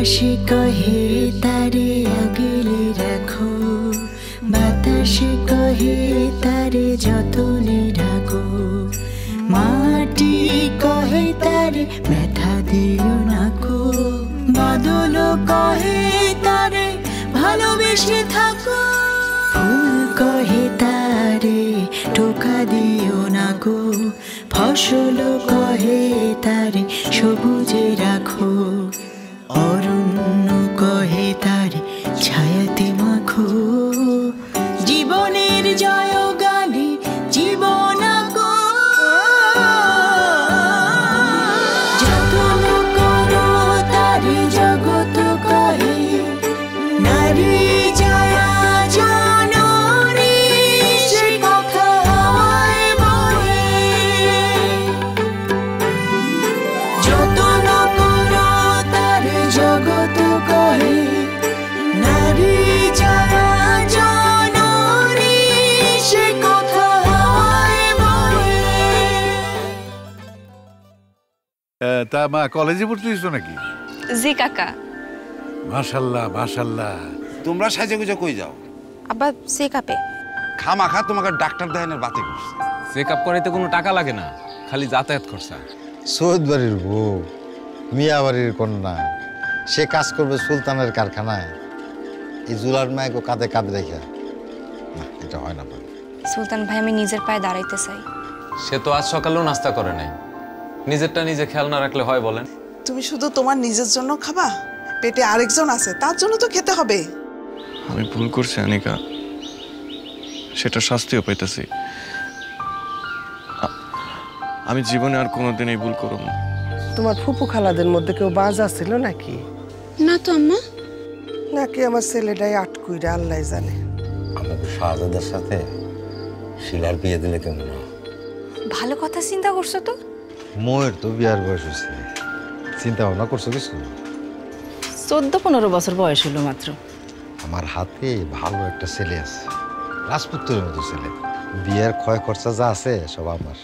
আকাশে কহে তারে আগলে রাখো, বাতাসে কহে তারে যতনে রাখো, মাটি কহে তারে ব্যথা দিও না গো, বাদল কহে তারে ভালোবেসে থাকো, ফুল কহে তারে টোকা দিও না গো, ফসল কহে তারে সবুজে রাখো, অরণ্য কহে তারে ছায়াতে মাখো, জীবনের জয় গানে জীবন গো, যতন করো তারে জগৎ কহে, নারী জয়া জননী সে কথা হাওয়ায় বহে, যতন করো তারে জগৎ কহে, নারী জয়া জননী সে কথা হাওয়ায় বহে। তা মা কলেজে ভর্তি হয়েছো নাকি? জি কাকা। মাশাল্লাহ মাশাল্লাহ। তোমরা সাজে গুজে কই যাও? আব্বা চেকআপে। খামাখা তোমাকে ডাক্তার দেখানোর বাতি করছে। চেকআপ করাইতে কোনো টাকা লাগে না, খালি যাতায়াত খরচা। সৈয়দ বাড়ির বউ, মিয়া বাড়ির কন্যা, সে কাজ করবে সুলতানের কারখানায়, এই জুলার মায়কে কাঁধে কাঁধে রেখে, না এটা হয় না। সুলতান ভাই আমি নিজের পায়ে দাঁড়াইতে চাই। সে তো আজ সকালেও নাস্তা করে নাই। নিজেরটা নিজে খেয়াল না রাখলে হয় বলেন? তুমি শুধু তোমার নিজের জন্য খাবা? পেটে আরেকজন আছে, তার জন্য তো খেতে হবে। আমি ভুল করছি আনিকা, সেটা শাস্তিও পাইতেছি। আমি জীবনে আর কোনোদিন এই ভুল করব না। তোমার ফুপু খালাদের মধ্যে কেউ বাজা ছিল নাকি? না তো আম্মা। নাকি আমার ছেলেটাই আটকুইরা আল্লাহ জানে। আমাকে শাহজাদের সাথে শিলার বিয়ে দিলে কেমন? ভালো কথা চিন্তা করছো তো। মোয়ের তো বিয়ার বয়স হয়েছে, চিন্তা ভাবনা করছো কিছু? 14-15 বছর বয়স হলো মাত্র। আমার হাতে ভালো একটা ছেলে আছে, রাজপুত্রের মতো ছেলে। বিয়ের ক্ষয় খরচা যা আছে সব আমার।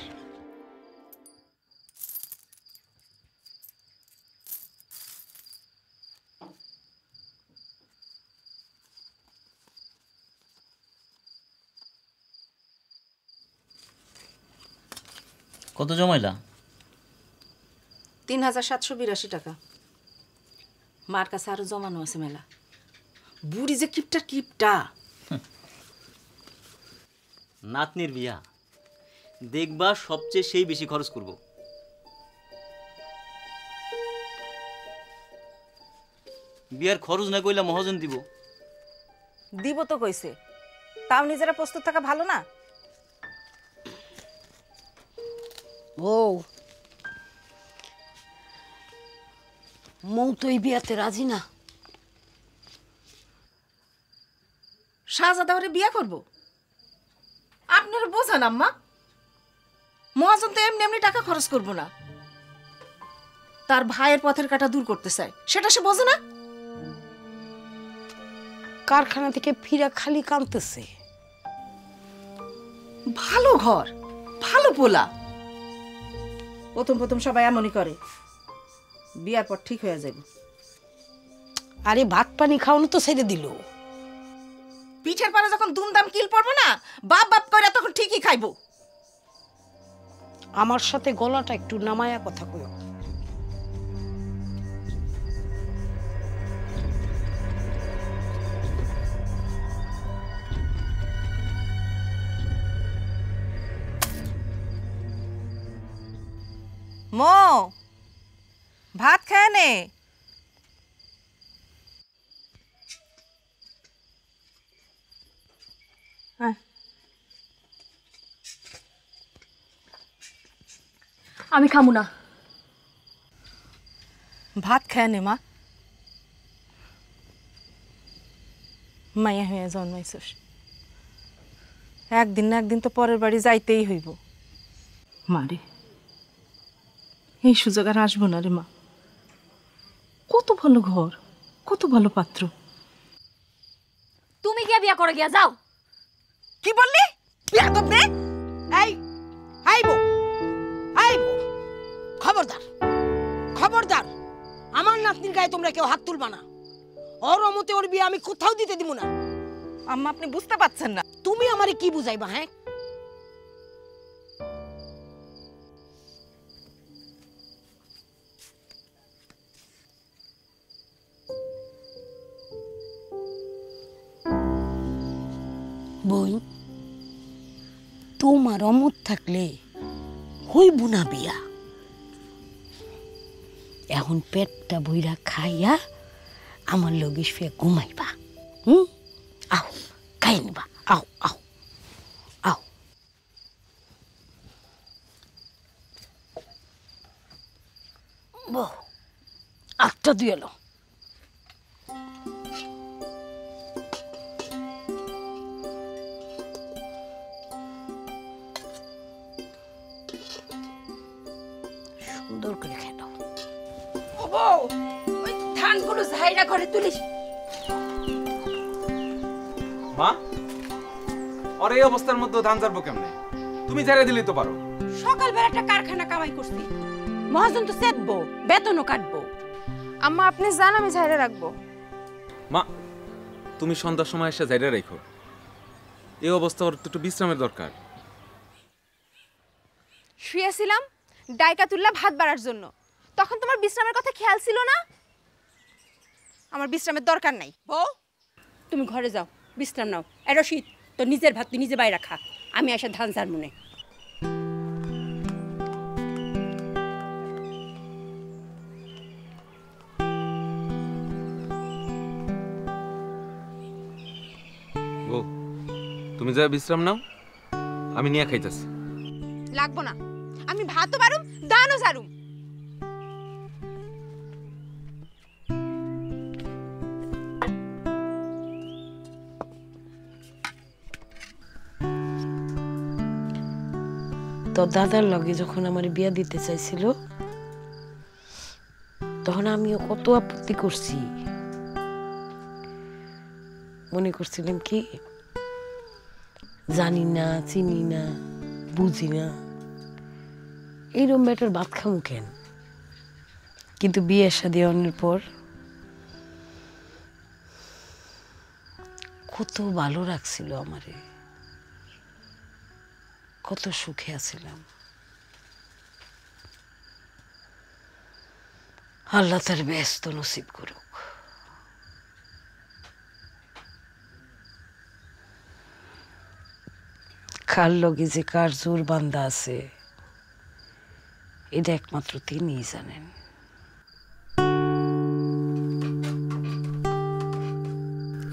কত জমাইলা? 3782 টাকা। মার কাছে আরো জমানো আছে মেলা। বুড়ি যে কিপটা কিপটা। নাতনির বিয়া দেখবা সবচেয়ে সেই বেশি খরচ করব। বিয়ার খরচ না কইলা মহাজন দিব। দিব তো কইছে, তাও নিজেরা প্রস্তুত থাকা ভালো না? ও মৌ তো এই বিয়াতে রাজি না। শাহজাদা ওরে বিয়া করব? আপনারা বোঝান আম্মা, মহাজন তো এমনি এমনি টাকা খরচ করব না। তার ভাইয়ের পথের কাটা দূর করতে চায়, সেটা সে বোঝে না। কারখানা থেকে ফিরা খালি কাঁদতেছে। ভালো ঘর, ভালো পোলা। প্রথম প্রথম সবাই এমনই করে, বিয়ার পর ঠিক হয়ে যাবে। আরে ভাত পানি খাওয়ানো তো ছেড়ে দিল। পিঠের পারে যখন দুমদাম কিল পড়বো না, বাপ বাপ করে তখন ঠিকই খাইবো। আমার সাথে গলাটা একটু নামায়া কথা কইও। মো ভাত খায় নে। আমি খামু না। ভাত খায় নে মা। মাইয়া হয়ে জন্মাইছস, একদিন না একদিন তো পরের বাড়ি যাইতেই হইব। মারে এই সুযোগ আর আসবো না রে মা। কত ভালো ঘর, কত ভালো পাত্র। তুমি কে বিয়া করে গিয়া যাও? কি বললি? বিয়া করবে? এই আইবো আইবো, খবরদার খবরদার। আমার নাতনি নাতনির গায়ে তোমরা কেউ হাত তুলবা না। ওর অমতে ওর বিয়ে আমি কোথাও দিতে দিব না। আম্মা আপনি বুঝতে পারছেন না। তুমি আমারে কি বুঝাইবা? হ্যাঁ, বই তোমার অমত থাকলে হইব না বিয়া। এখন পেটটা বইরা খাইয়া আমার লগে শুয়ে ঘুমাইবা। আও খাই নিবা, আও আও আও। বউ আটটা দিয়ে এলো। সুন্দর করে খেলো। ও বউ, ওই ধানগুলো ঝাইরা ঘরে তুলিস। মা, আর এই অবস্থার মধ্যে ধান ঝাড়বো কেমনে? তুমি ঝাড়ে দিলেই তো পারো। সকালবেলা একটা কারখানা কামাই করছি, মহাজন তো চেতবো, বেতনও কাটবো। আম্মা আপনি জান আমি ঝাইরা রাখবো। মা, তুমি সন্ধ্যার সময় এসে ঝাড়ে রেখো। এই অবস্থা ওর একটু বিশ্রামের দরকার। শুয়েছিলাম ডাইকা তুললা ভাত বাড়ার জন্য, তখন তোমার বিশ্রামের কথা খেয়াল ছিল না? আমার বিশ্রামের দরকার নাই। বউ তুমি ঘরে যাও, বিশ্রাম নাও। এর শীত তো নিজের ভাত তুই নিজে বাইরে খা, আমি এসে ধান ঝাড় মনে। বউ, তুমি যা বিশ্রাম নাও, আমি নিয়ে খাইতেছি। লাগবো না, আমি ভাতও বাড়ুম দানও ঝাড়ুম। তোর দাদার লগে যখন আমার বিয়া দিতে চাইছিল তখন আমিও কত আপত্তি করছি। মনে করছিলাম কি জানি না, চিনি না, বুঝি না, এইরকম ব্যাটার ভাত খামু কেন। কিন্তু বিয়ের শাদী হওয়ার পর কত ভালো রাখছিল আমারে, কত সুখে আছিলাম। আল্লাহ তার ব্যস্ত নসিব করুক। কার লগে যে কার জোর বান্ধা আছে এটা একমাত্র তিনিই জানেন।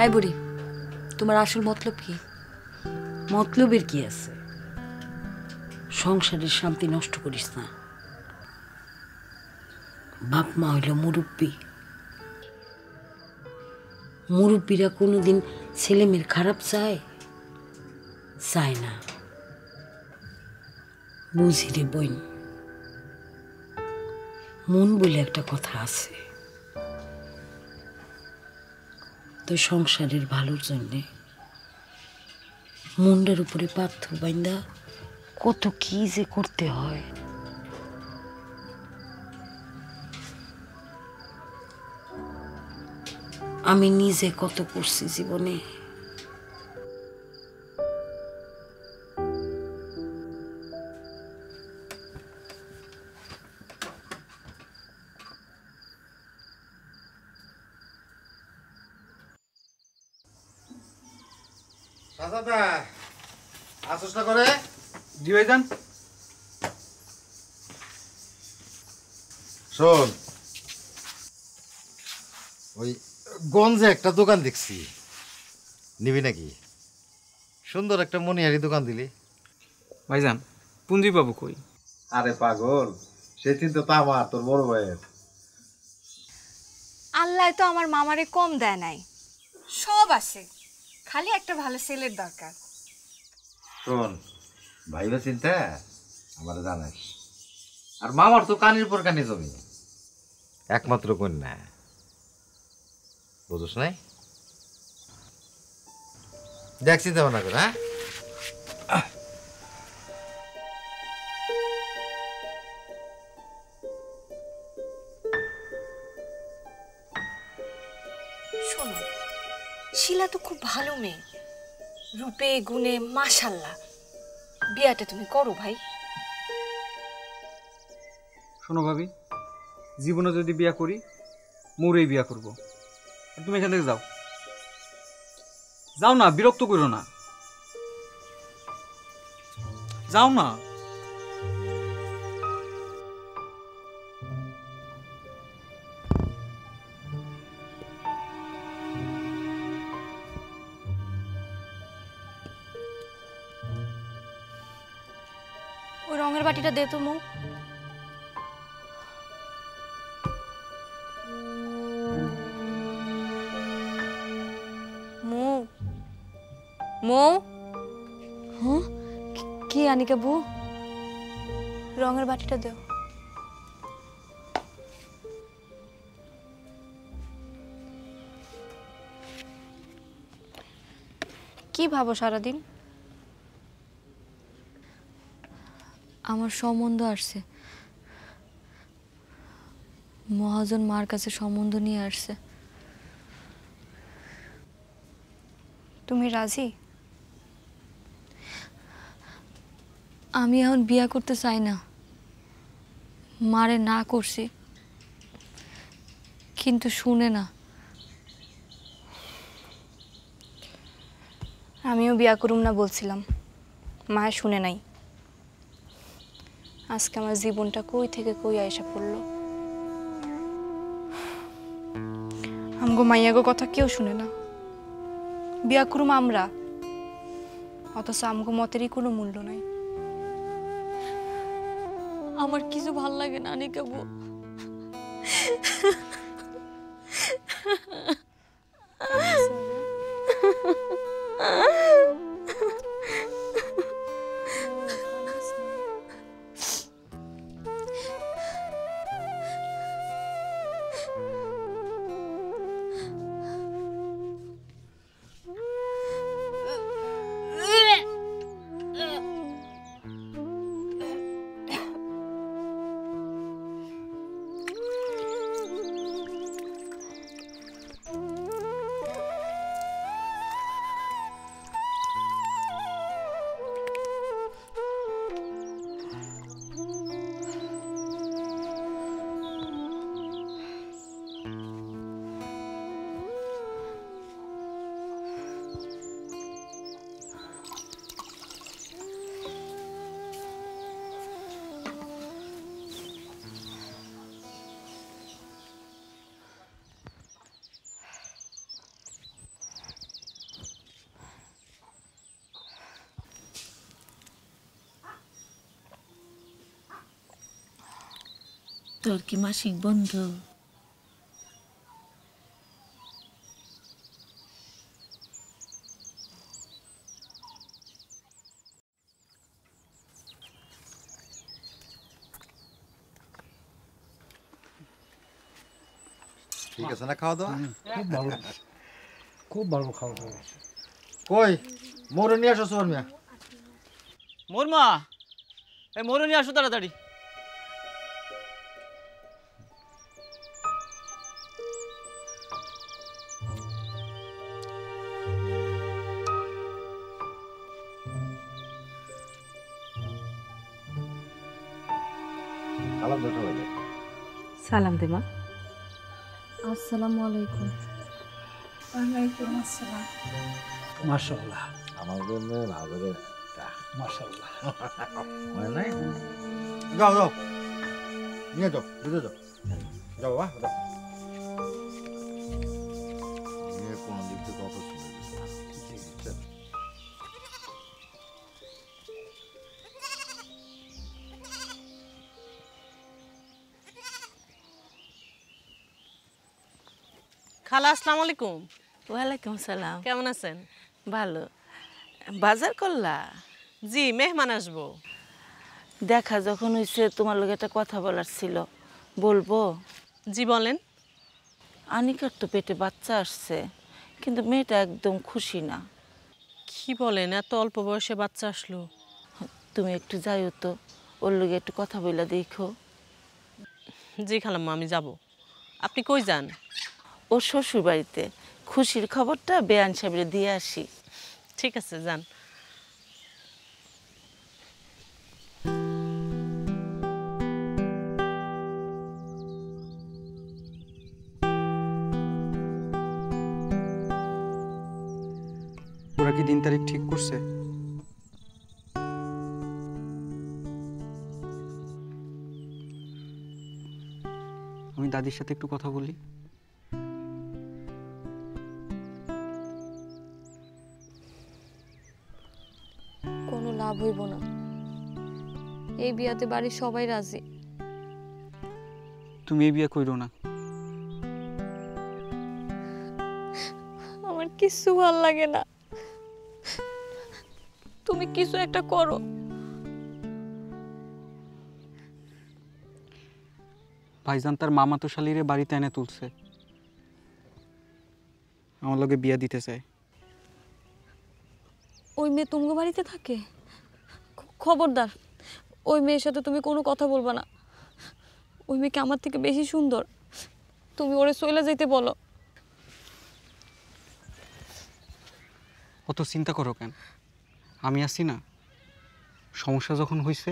আই বুড়ি, তোমার আসল মতলব কি? মতলবের কি আছে? সংসারের শান্তি নষ্ট করিস না। বাপ মা হইল মুরব্বী, মুরব্বীরা কোনোদিন ছেলে মেয়ের খারাপ চায়? চায় না। বুঝি রে বইন, মন বলে একটা কথা আছে। তো সংসারের ভালোর জন্যে মনটার উপরে পাথর বাইন্দা কত কি যে করতে হয়। আমি নিজে কত করছি জীবনে। করে জি ভাইজান। শোন, ওই গঞ্জে একটা দোকান দেখছি, নিবি নাকি? সুন্দর একটা মনিহারি দোকান দিলি। ভাইজান, পুঞ্জি বাবু কই? আরে পাগল, সেদিন তো তা আমার তোর বড় ভাইয়ের। আল্লাহ তো আমার মামারে কম দেয় নাই, সব আছে, খালি একটা ভালো ছেলের দরকার। শোন, ভাইবা চিন্তা আমার জানাস। আর মামার তো কানির পর কানি জমি, একমাত্র কন্যা, বুঝছ নাই? দেখ চিন্তা ভাবনা করে। হ্যাঁ, তো খুব ভালো মেয়ে, রূপে গুণে মাশাল্লাহ। বিয়াটা তুমি করো ভাই। শোনো ভাবি, জীবনে যদি বিয়া করি মোরেই বিয়া করব। আর তুমি এখান থেকে যাও, যাও না, বিরক্ত করো না, যাও না। ওই রঙের বাটিটা দে তো মৌ। মৌ মৌ, হ্যাঁ কি আনিকা বউ? রঙের বাটিটা দেও। কি ভাবো সারাদিন? আমার সম্বন্ধ আসছে, মহাজন মার কাছে সম্বন্ধ নিয়ে আসছে। তুমি রাজি? আমি এখন বিয়া করতে চাই না, মারে না করছি, কিন্তু শুনে না। আমিও বিয়া করুম না বলছিলাম, মায়ের শুনে নাই। আজকে আমার জীবনটা কই থেকে কই আইসা পড়লো। আমগো মাইয়াগো কথা কেউ শুনে না। বিয়া করুম আমরা, অথচ আমগো মতেরই কোনো মূল্য নাই। আমার কিছু ভাল লাগে না আনিকা বউ। তোর কি মাসিক বন্ধ? ঠিক আছে না খাওয়া দাওয়া? খুব ভালো, খুব ভালো খাওয়া দাওয়া। কই মোরে নিয়ে আসো সোর মিয়া। মোর মা, এই মোরে নিয়ে আসো তাড়াতাড়ি। সালাম দে মা। আসসালামু আলাইকুম। ওয়ালাইকুম আসসালাম। মাশাআল্লাহ, আমার জন্য ভালো রে, মাশাআল্লাহ। মানে নাই, যাও যাও নিয়ে যাও, বুঝে যাও, যাও বাবা যাও। নিয়ে কোন দিক থেকে কথা শুনে দিচ্ছে। খালা আসসালামু আলাইকুম। ওয়ালাইকুম সালাম। কেমন আছেন? ভালো। বাজার করলা? জি, মেহমান আসবো। দেখা যখন হয়েছে তোমার লগে একটা কথা বলার ছিল, বলবো? জি বলেন। আনিকার তো পেটে বাচ্চা আসছে, কিন্তু মেয়েটা একদম খুশি না। কি বলেন, এত অল্প বয়সে বাচ্চা আসলো? তুমি একটু যাইও তো, ওর লগে একটু কথা বইলা দেখো। জি খালাম্মা, আমি যাব। আপনি কই যান? ওর শ্বশুর বাড়িতে খুশির খবরটা বেয়ান সাহেবের দিয়ে আসি। ঠিক আছে, যান। ওরা কি দিন তারিখ ঠিক করছে? আমি দাদির সাথে একটু কথা বলি। কোনো লাভ হইব না, এই বিয়াতে বাড়ির সবাই রাজি। তুমি এই বিয়ে কইরো না। আমার কিছু ভাল লাগে না, তুমি কিছু একটা করো। ভাইজান তার মামাতো শালিরে বাড়িতে এনে তুলছে, আমার লগে বিয়া দিতে চায়। ওই মেয়ে তুমগো বাড়িতে থাকে? খবরদার, ওই মেয়ের সাথে তুমি কোনো কথা বলবা না। ওই মেয়েকে আমার থেকে বেশি সুন্দর, তুমি ওরে চলে যাইতে বলো। অত চিন্তা করো কেন? আমি আছি না, সমস্যা যখন হয়েছে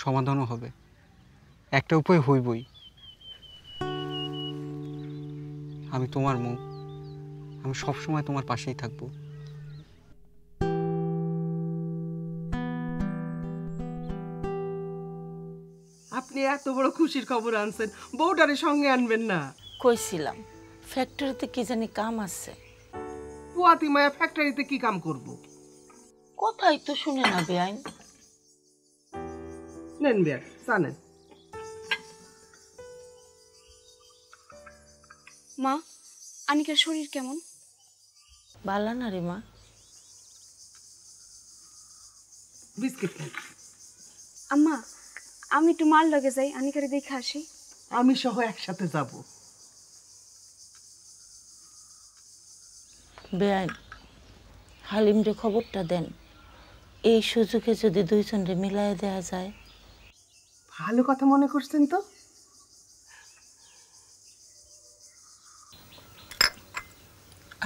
সমাধানও হবে, একটা উপায় হইবই। আমি তোমার মুখ, আমি সবসময় তোমার পাশেই থাকবো। আপনি এত বড় খুশির খবর আনছেন, বউটারে সঙ্গে আনবেন না? কইছিলাম ফ্যাক্টরিতে কি জানি কাম আছে। পুয়াতি মায়া ফ্যাক্টরিতে কি কাম করব? কথাই তো শুনে না বেআইন। নেন বেয়া, জানেন। মা, আনিকার শরীর কেমন? ভালো না রে মা। বিস্কিট খাই। আম্মা, আমি একটু মাল লগে যাই, আনিকারে দেখে আসি। আমি সহ একসাথে যাব। বেআইন, হালিমরে খবরটা দেন, এই সুযোগে যদি দুইজনরে মিলাই দেয়া যায়। ভালো কথা মনে করছেন তো।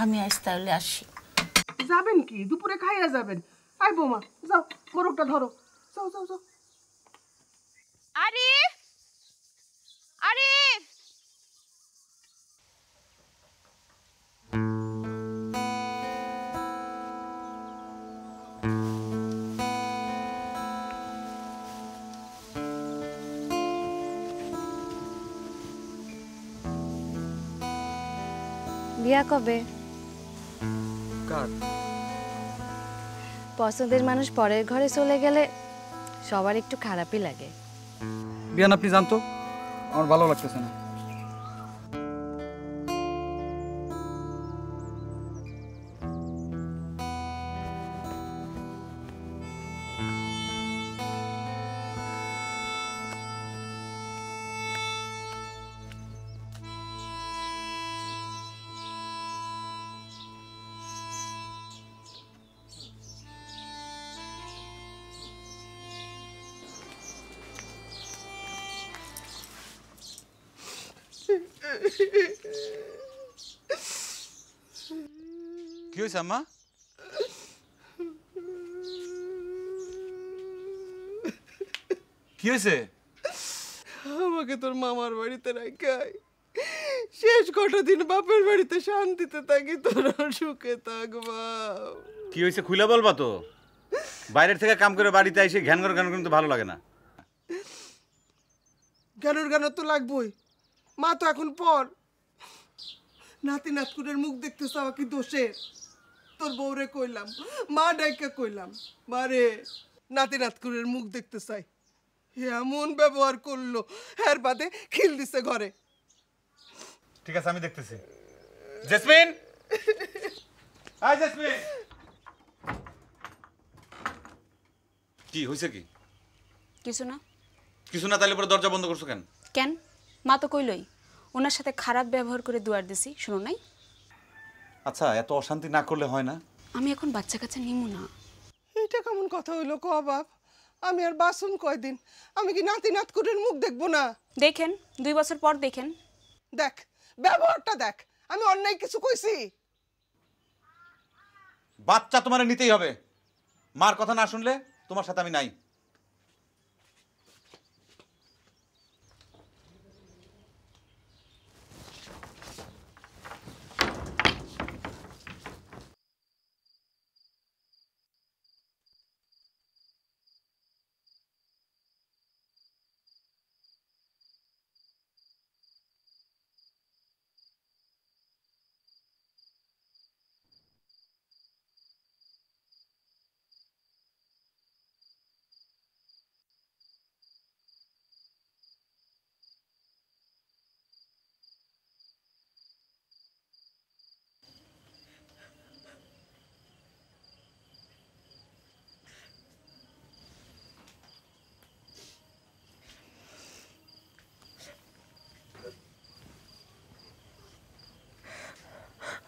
আমি আজ তাহলে আসি। যাবেন কি? দুপুরে খাইয়া যাবেন। আই বৌমা, যাও মোরগটা ধরো, যাও যাও যাও। আরে আরে বিয়া কবে? কার? পছন্দের মানুষ পরের ঘরে চলে গেলে সবার একটু খারাপই লাগে। বিয়ান, আপনি জানতো আমার ভালো লাগতেছে না। কি হয়েছে আম্মা? কি হয়েছে? আমাকে তোর মামার বাড়িতে রাখাই, শেষ কটা দিন বাপের বাড়িতে শান্তিতে থাকি, তোরা সুখে থাকবা। কি হয়েছে খুলে বলবা তো? বাইরের থেকে কাম করে বাড়িতে এসে ঘ্যান করে তো ভালো লাগে না। গানোর তো লাগবই, মা তো এখন পর। নাতি নাতকুরের মুখ দেখতে চাওয়া কি দোষের? তোর বউরে কইলাম, মা ডাইকা কইলাম, মারে নাতি নাতকুরের মুখ দেখতে চাই। এমন ব্যবহার করলো, এর বাদে খিল দিছে ঘরে। ঠিক আছে, আমি দেখতেছি। জেসমিন, আয় জেসমিন। কি হয়েছে? কি কিছু না। কিছু না? তাহলে পরে দরজা বন্ধ করছো কেন? কেন? মা তো কইলই ওনার সাথে খারাপ ব্যবহার করে দুয়ার দিছি, শুনো নাই? আচ্ছা, এত অশান্তি না করলে হয় না? আমি এখন বাচ্চা কাচ্চা নিমু না। এটা কেমন কথা হইলো ক বাপ? আমি আর বাসুন কয়দিন? আমি কি নাতি নাতকুরের মুখ দেখবো না? দেখেন, 2 বছর পর দেখেন। দেখ, ব্যবহারটা দেখ। আমি অন্যায় কিছু কইছি? বাচ্চা তোমার নিতেই হবে। মার কথা না শুনলে তোমার সাথে আমি নাই।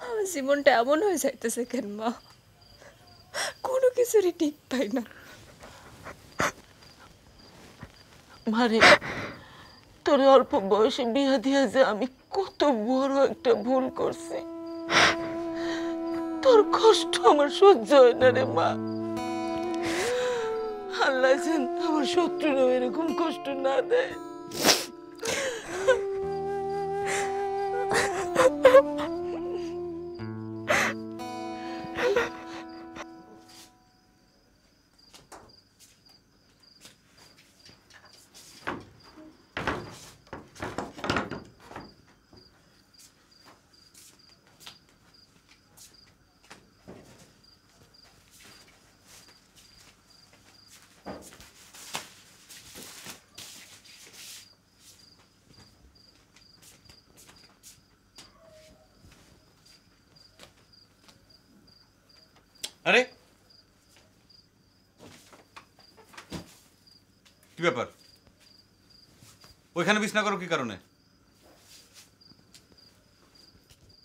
আমার জীবনটা এমন হয়ে যাইতেছে কেন মা? কোনো কিছুরই ঠিক পাই না। মারে, তোর অল্প বয়সে বিয়া দিয়া যে আমি কত বড় একটা ভুল করছি। তোর কষ্ট আমার সহ্য হয় না রে মা। আল্লাহ যেন আমার শত্রুরাও এরকম কষ্ট না দেয়। আরে কি ব্যাপার? ওইখানে বিছনা করো কি কারণে?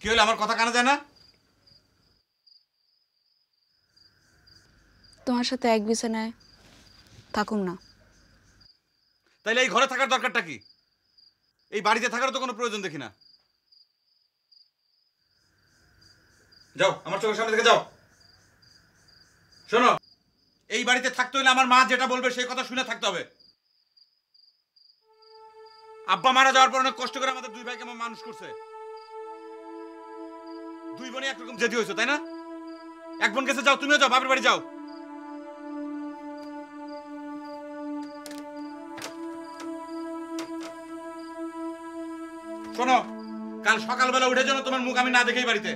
কি হলো, আমার কথা কানে যায় না? তোমার সাথে এক বিছানায় থাকুম না। তাইলে এই ঘরে থাকার দরকারটা কি? এই বাড়িতে থাকার তো কোনো প্রয়োজন দেখি না। যাও, আমার চোখের সামনে থেকে যাও। শোনো, এই বাড়িতে থাকতে হলে আমার মা যেটা বলবে সেই কথা শুনে থাকতে হবে। আব্বা মারা যাওয়ার পর অনেক কষ্ট করে আমাদের দুই ভাইকে আমার মানুষ করছে। দুই বোনই একরকম জেদি হয়েছে, তাই না? এক বোন গেছে, যাও, তুমিও যাও, বাপের বাড়ি যাও। শোনো, কাল সকালবেলা উঠে যেন তোমার মুখ আমি না দেখেই বাড়িতে।